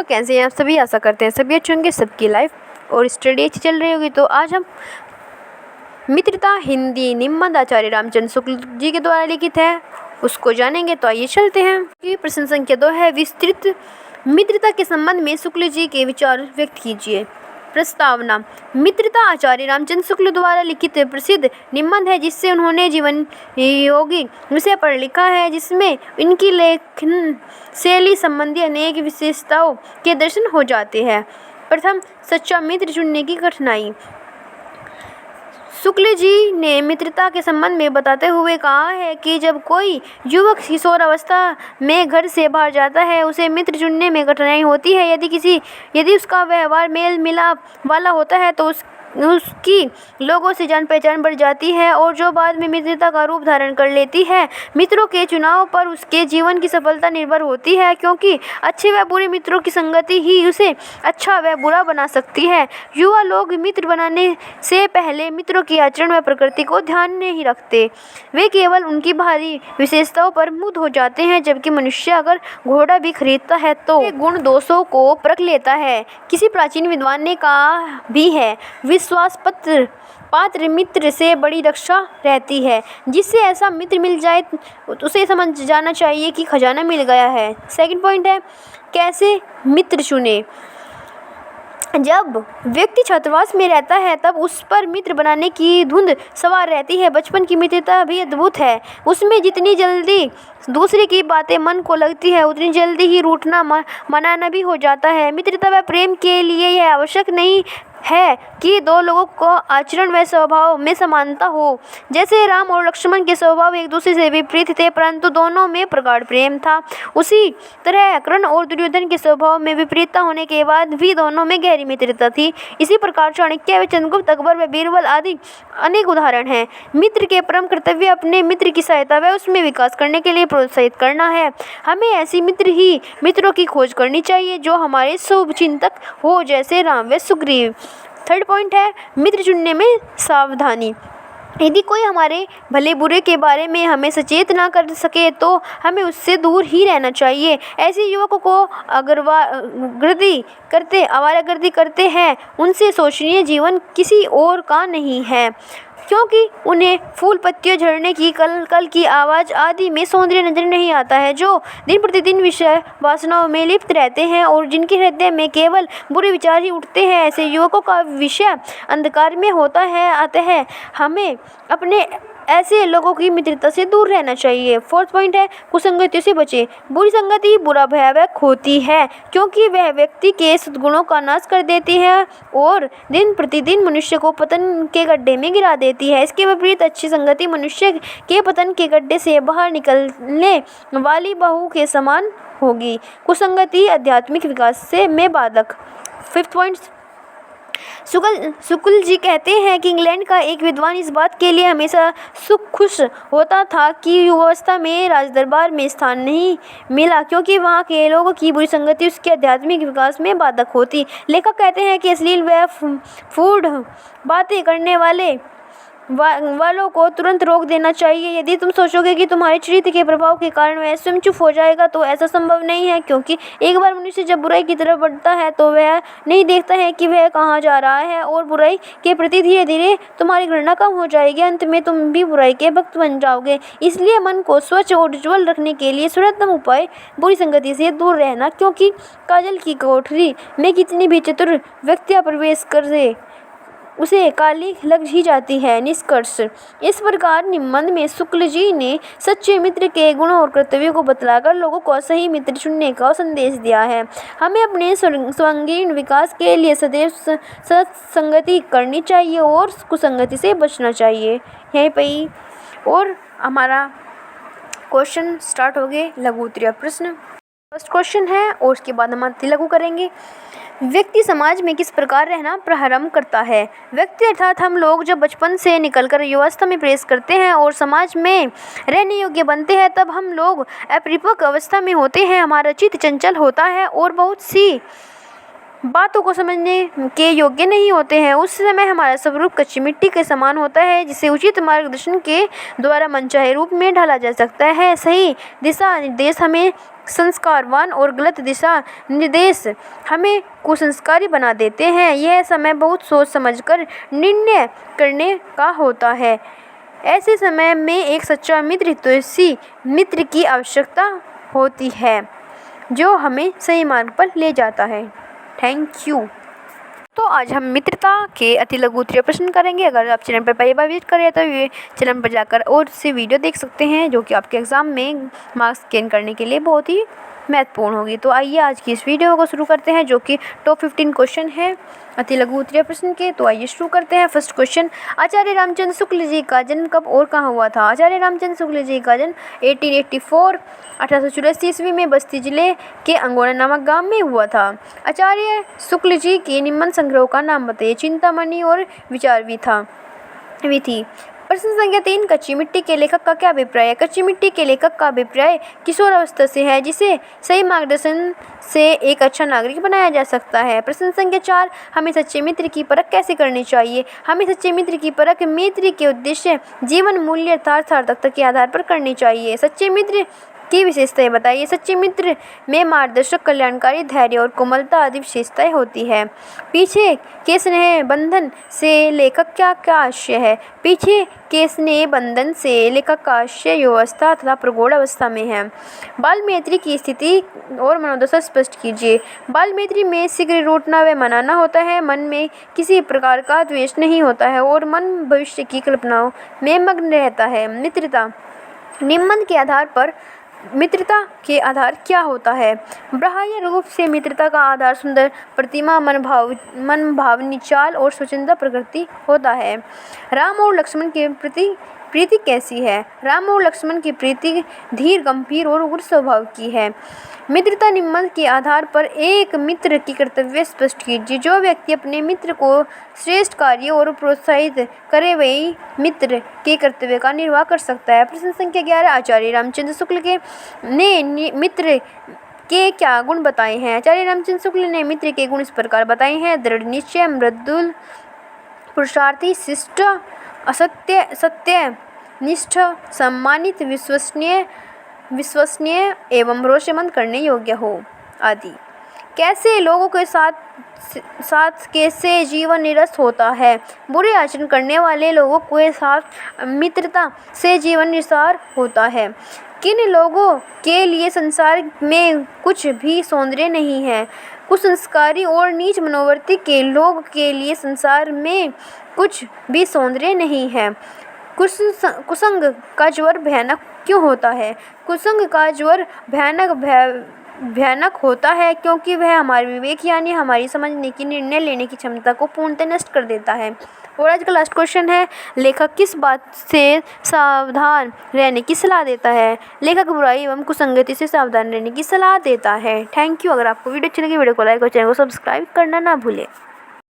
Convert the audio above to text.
कैसे हैं आप सभी। आशा करते हैं सभी अच्छे होंगे, सबकी लाइफ और स्टडी अच्छी चल रही होगी। तो आज हम मित्रता हिंदी निम्बंध आचार्य रामचंद्र शुक्ल जी के द्वारा लिखित है, उसको जानेंगे। तो आइए चलते हैं। ये प्रश्न संख्या 2 है, विस्तृत मित्रता के संबंध में शुक्ल जी के विचार व्यक्त कीजिए। प्रस्तावना। मित्रता आचार्य रामचंद्र शुक्ल द्वारा लिखित प्रसिद्ध निबंध है, जिससे उन्होंने जीवन योगी विषय पर लिखा है, जिसमें इनकी लेखन शैली संबंधी अनेक विशेषताओं के दर्शन हो जाते हैं। प्रथम, सच्चा मित्र चुनने की कठिनाई। शुक्ल जी ने मित्रता के संबंध में बताते हुए कहा है कि जब कोई युवक किशोरावस्था में घर से बाहर जाता है, उसे मित्र चुनने में कठिनाई होती है। यदि उसका व्यवहार मेल मिलाप वाला होता है तो उसकी लोगों से जान पहचान बढ़ जाती है और जो बाद में मित्रता का रूप धारण कर लेती है। मित्रों के चुनाव पर उसके जीवन की सफलता निर्भर होती है, क्योंकि अच्छे व बुरे मित्रों की संगति ही उसे अच्छा व बुरा बना सकती है। युवा लोग मित्र बनाने से पहले मित्रों की आचरण व प्रकृति को ध्यान नहीं रखते, वे केवल उनकी बाहरी विशेषताओं पर मुग्ध हो जाते हैं। जबकि मनुष्य अगर घोड़ा भी खरीदता है तो गुण दोषों को परख लेता है। किसी प्राचीन विद्वान ने कहा भी है, विश्वास पात्र मित्र से बड़ी रक्षा रहती है। जिससे ऐसा मित्र मिल जाए उसे समझ जाना चाहिए कि खजाना मिल गया है। सेकंड पॉइंट है, कैसे मित्र चुने। जब व्यक्ति छात्रावास में रहता है तब उस पर मित्र बनाने की धुंध सवार रहती है। बचपन की मित्रता भी अद्भुत है। उसमें जितनी जल्दी दूसरे की बातें मन को लगती है, उतनी जल्दी ही रूठना मनाना भी हो जाता है। मित्रता व प्रेम के लिए यह आवश्यक नहीं है कि दो लोगों को आचरण व स्वभाव में समानता हो। जैसे राम और लक्ष्मण के स्वभाव एक दूसरे से विपरीत थे, परंतु दोनों में प्रगाढ़ प्रेम था। उसी तरह कर्ण और दुर्योधन के स्वभाव में विपरीतता होने के बाद भी दोनों में गहरी मित्रता थी। इसी प्रकार चाणक्य व चंद्रगुप्त, अकबर व बीरबल आदि अनेक उदाहरण हैं। मित्र के परम कर्तव्य अपने मित्र की सहायता व उसमें विकास करने के लिए प्रोत्साहित करना है। हमें ऐसी मित्रों की खोज करनी चाहिए जो हमारे शुभचिंतक हो, जैसे राम व सुग्रीव। थर्ड पॉइंट है, मित्र चुनने में सावधानी। यदि कोई हमारे भले बुरे के बारे में हमें सचेत ना कर सके तो हमें उससे दूर ही रहना चाहिए। ऐसे युवकों को आवारागर्दी करते हैं, उनसे सोचनीय जीवन किसी और का नहीं है, क्योंकि उन्हें फूल पत्तियों झड़ने की कल की आवाज़ आदि में सौंदर्य नजर नहीं आता है। जो दिन प्रतिदिन विषय वासनाओं में लिप्त रहते हैं और जिनके हृदय में केवल बुरे विचार ही उठते हैं, ऐसे युवकों का विषय अंधकार में होता है। अतः हमें अपने ऐसे लोगों की मित्रता से दूर रहना चाहिए। फोर्थ पॉइंट है, कुसंगतियों से बचें। बुरी संगति बुरा भयावह होती है, क्योंकि वह व्यक्ति के सद्गुणों का नाश कर देती है और दिन प्रतिदिन मनुष्य को पतन के गड्ढे में गिरा देती है। इसके विपरीत अच्छी संगति मनुष्य के पतन के गड्ढे से बाहर निकलने वाली बहू के समान होगी। कुसंगति आध्यात्मिक विकास में बाधक। फिफ्थ पॉइंट, शुक्ल जी कहते हैं कि इंग्लैंड का एक विद्वान इस बात के लिए हमेशा खुश होता था कि युवावस्था में राजदरबार में स्थान नहीं मिला, क्योंकि वहाँ के लोगों की बुरी संगति उसके आध्यात्मिक विकास में बाधक होती। लेखक कहते हैं कि अश्लील व फूड बातें करने वालों को तुरंत रोक देना चाहिए। यदि तुम सोचोगे कि तुम्हारे चरित्र के प्रभाव के कारण वह स्वयं चुप हो जाएगा तो ऐसा संभव नहीं है, क्योंकि एक बार मनुष्य जब बुराई की तरफ बढ़ता है तो वह नहीं देखता है कि वह कहाँ जा रहा है और बुराई के प्रति धीरे धीरे तुम्हारी घृणा कम हो जाएगी। अंत में तुम भी बुराई के भक्त बन जाओगे। इसलिए मन को स्वच्छ और उज्ज्वल रखने के लिए सर्वोत्तम उपाय बुरी संगति से दूर रहना, क्योंकि काजल की कोठरी में कितनी भी चतुर व्यक्तियाँ प्रवेश करे उसे काली लग ही जाती है। निष्कर्ष, इस प्रकार निबंध में शुक्ल जी ने सच्चे मित्र के गुणों और कर्तव्यों को बतलाकर लोगों को सही मित्र चुनने का संदेश दिया है। हमें अपने सर्वांगीण विकास के लिए सदैव सत्संगति करनी चाहिए और कुसंगति से बचना चाहिए। यहीं पर ही और हमारा क्वेश्चन स्टार्ट हो गए। लघु उत्तरीय प्रश्न फर्स्ट क्वेश्चन है और उसके बाद हम लघु करेंगे। व्यक्ति समाज में किस प्रकार रहना प्रारंभ करता है। व्यक्ति अर्थात हम लोग जब बचपन से निकलकर युवावस्था में प्रवेश करते हैं और समाज में रहने योग्य बनते हैं, तब हम लोग अपरिपक्व अवस्था में होते हैं। हमारा चित्त चंचल होता है और बहुत सी बातों को समझने के योग्य नहीं होते हैं। उस समय हमारा स्वरूप कच्ची मिट्टी के समान होता है, जिसे उचित मार्गदर्शन के द्वारा मनचाहे रूप में ढाला जा सकता है। सही दिशा निर्देश हमें संस्कारवान और गलत दिशा निर्देश हमें कुसंस्कारी बना देते हैं। यह समय बहुत सोच समझकर निर्णय करने का होता है। ऐसे समय में एक सच्चा मित्र हितैषी मित्र की आवश्यकता होती है, जो हमें सही मार्ग पर ले जाता है। Thank you. तो आज हम मित्रता के अति लघु उत्तरीय प्रश्न करेंगे। अगर आप चैनल पर पहली बार विजिट करें तो ये चैनल पर जाकर और से वीडियो देख सकते हैं, जो कि आपके एग्ज़ाम में मार्क्स गेन करने के लिए बहुत ही महत्वपूर्ण होगी। तो आइए आज की इस वीडियो को शुरू करते हैं, जो कि टॉप 15 क्वेश्चन है अति लघु उत्तरीय प्रश्न के। तो आइए शुरू करते हैं। फर्स्ट क्वेश्चन, आचार्य रामचंद्र शुक्ल जी का जन्म कब और कहाँ हुआ था? आचार्य रामचंद्र शुक्ल जी का जन्म 1884 ईस्वी में बस्ती जिले के अंगोना नामक गांव में हुआ था। आचार्य शुक्ल जी के निम्न संग्रहों का नाम बताइए। चिंतामणि और विचार थी। प्रश्न संख्या 3, कच्ची मिट्टी के लेखक का क्या अभिप्राय है? कच्ची मिट्टी के लेखक का अभिप्राय किशोरावस्था से है, जिसे सही मार्गदर्शन से एक अच्छा नागरिक बनाया जा सकता है। प्रश्न संख्या 4, हमें सच्चे मित्र की परख कैसे करनी चाहिए? हमें सच्चे मित्र की परख मित्र के उद्देश्य, जीवन मूल्य अर्थात सार्थकता के आधार पर करनी चाहिए। सच्चे मित्र की विशेषताएं बताइए। सच्चे मित्र में मार्गदर्शक, कल्याणकारी, धैर्य और कोमलता आदि विशेषताएं होती है। पीछे के स्नेह बंधन से लेखक क्या आशय है? पीछे के स्नेह बंधन से लेखक का आशय युवावस्था तथा प्रगौढ़ अवस्था में है। बाल मैत्री की स्थिति और मनोदशा स्पष्ट कीजिए। बाल मैत्री में शीघ्र रूठना व मनाना होता है। मन में किसी प्रकार का द्वेष नहीं होता है और मन भविष्य की कल्पनाओं में मग्न रहता है। मित्रता निम्न के आधार पर मित्रता के आधार क्या होता है? बाह्य रूप से मित्रता का आधार सुंदर प्रतिमा, मनभावनी चाल और स्वच्छंद प्रकृति होता है। राम और लक्ष्मण के प्रति प्रीति कैसी है? राम और लक्ष्मण की प्रीति धीर, गंभीर और उग्र स्वभाव की है। मित्रता निम्न के आधार पर एक मित्र की कर्तव्य स्पष्ट कीजिए। जो व्यक्ति अपने मित्र को श्रेष्ठ कार्य और प्रोत्साहित करे, वही मित्र के कर्तव्य का निर्वाह कर सकता है। प्रश्न संख्या 11, आचार्य रामचंद्र शुक्ल ने मित्र के क्या गुण बताए हैं? आचार्य रामचंद्र शुक्ल ने मित्र के गुण इस प्रकार बताए हैं। दृढ़ निश्चय, मृदुल, पुरुषार्थी, शिष्ट, सत्य निष्ठ, सम्मानित, विश्वसनीय एवं भरोसेमंद, करने योग्य हो आदि। कैसे लोगों के साथ कैसे जीवन निरस्त होता है? बुरे आचरण करने वाले लोगों के साथ मित्रता से जीवन निसार होता है। किन लोगों के लिए संसार में कुछ भी सौंदर्य नहीं है? कुसंस्कारी और नीच मनोवृत्ति के लोग के लिए संसार में कुछ भी सौंदर्य नहीं है। कुसंग का ज्वर भयानक क्यों होता है? कुसंग का ज्वर भयानक होता है क्योंकि वह हमारे विवेक यानी हमारी समझने की, निर्णय लेने की क्षमता को पूर्णतः नष्ट कर देता है। और आज का लास्ट क्वेश्चन है, लेखक किस बात से सावधान रहने की सलाह देता है? लेखक बुराई एवं कुसंगति से सावधान रहने की सलाह देता है। Thank you. अगर आपको वीडियो अच्छी लगी, वीडियो को लाइक और चैनल को सब्सक्राइब करना ना भूलें।